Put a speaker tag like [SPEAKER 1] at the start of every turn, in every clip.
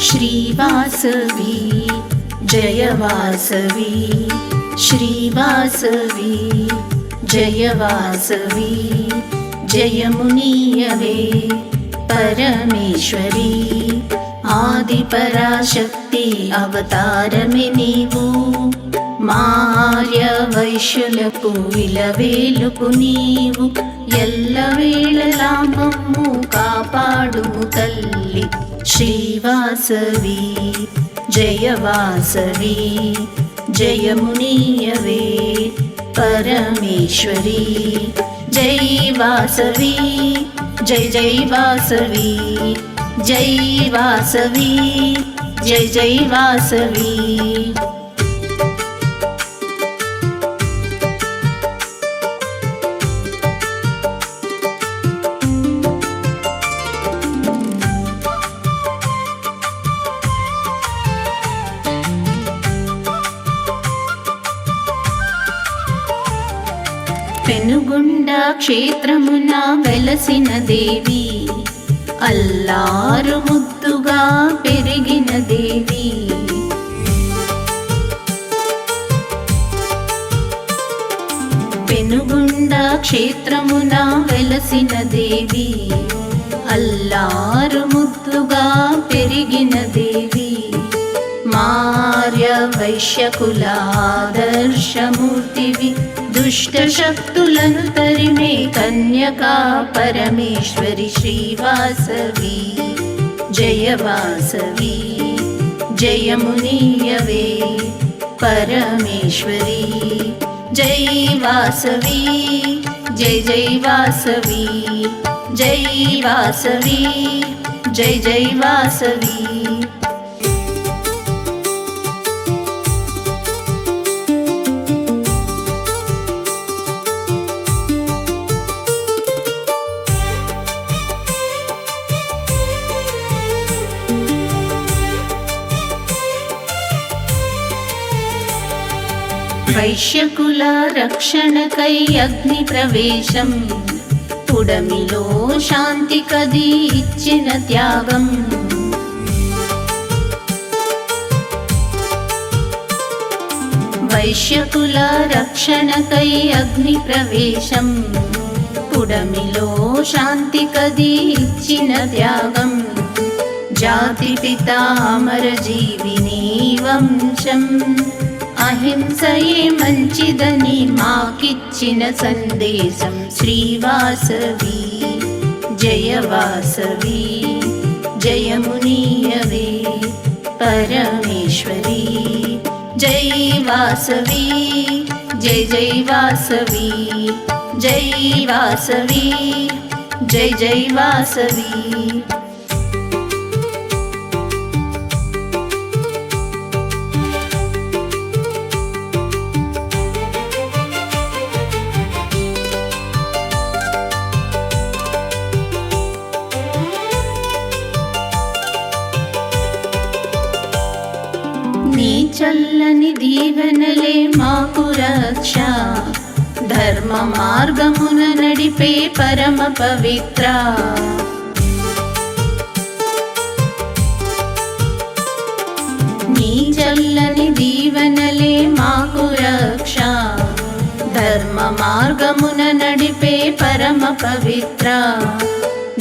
[SPEAKER 1] श्रीवासवी जय वासवी, श्रीवासवी जय वासवी, जय मुनीयवे परमेश्वरी, आदिपराशक्ति अवतारमे नीवु, మార్యవైశ్యులకు ఇలవేలుకు నీవు, ఎల్లవేళలా మమ్ము కాపాడుము తల్లి. శ్రీవాసవి జయ వాసవి, జయమునీయవే పరమేశ్వరి. జై వాసవి జై జై వాసవి, జై వాసవి జై జై వాసవి. పెనుగొండ క్షేత్రమున వెలసిన దేవి, అల్లారు ముద్దుగా పెరిగిన దేవి. పెనుగొండ క్షేత్రమున వెలసిన దేవి, అల్లారు ముద్దుగా పెరిగిన దేవి. మార్య వైశ్యకుల ఆదర్శమూర్తివి, దుష్ట శక్తులను తరిమే కన్యకా పరమేశ్వరి. శ్రీవాసవి జయ వాసవి, జయమునీయవే పరమేశ్వరి. జై వాసవి జై జై వాసవి, జై వాసవి జై జై వాసవి. వైశ్యకుల రక్షణకై అగ్ని ప్రవేశం, పుడమిలో శాంతి కది ఇచ్చిన త్యాగం. వైశ్యకుల రక్షణకై అగ్ని ప్రవేశం, పుడమిలో శాంతి కది ఇచ్చిన త్యాగం. జాతి పితా అమర జీవిని వంశం, అహింసయే మంచిదని మాకిచ్చిన సందేశం. శ్రీవాసవి జయ వాసవి, జయమునీయవే పరమేశ్వరి. జై వాసవి జై జై వాసవి, జై వాసవి జై జై వాసవి. నీ చల్లని దీవెనలే మాకు రక్ష, ధర్మ మార్గమున నడిపే పరమ పవిత్ర. నీ చల్లని దీవెనలే మాకు రక్ష, ధర్మ మార్గమున నడిపే పరమ పవిత్ర.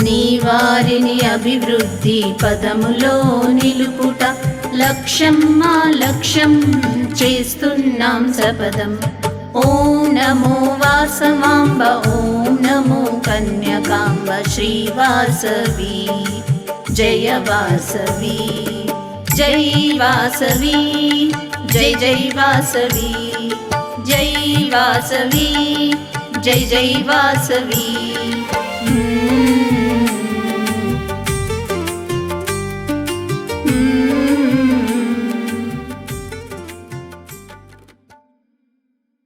[SPEAKER 1] నీ వారిని అభివృద్ధి పదములో నిలుపుట లక్ష్యం మా లక్ష్యం, చేస్తున్నాం శపథం. ఓం నమో వాసవాంబ, ఓం నమో కన్యకాంబ. శ్రీవాసవి జయ వాసవి, జై వాసవి జై జై వాసవి, జై వాసవి జై జై వాసవి.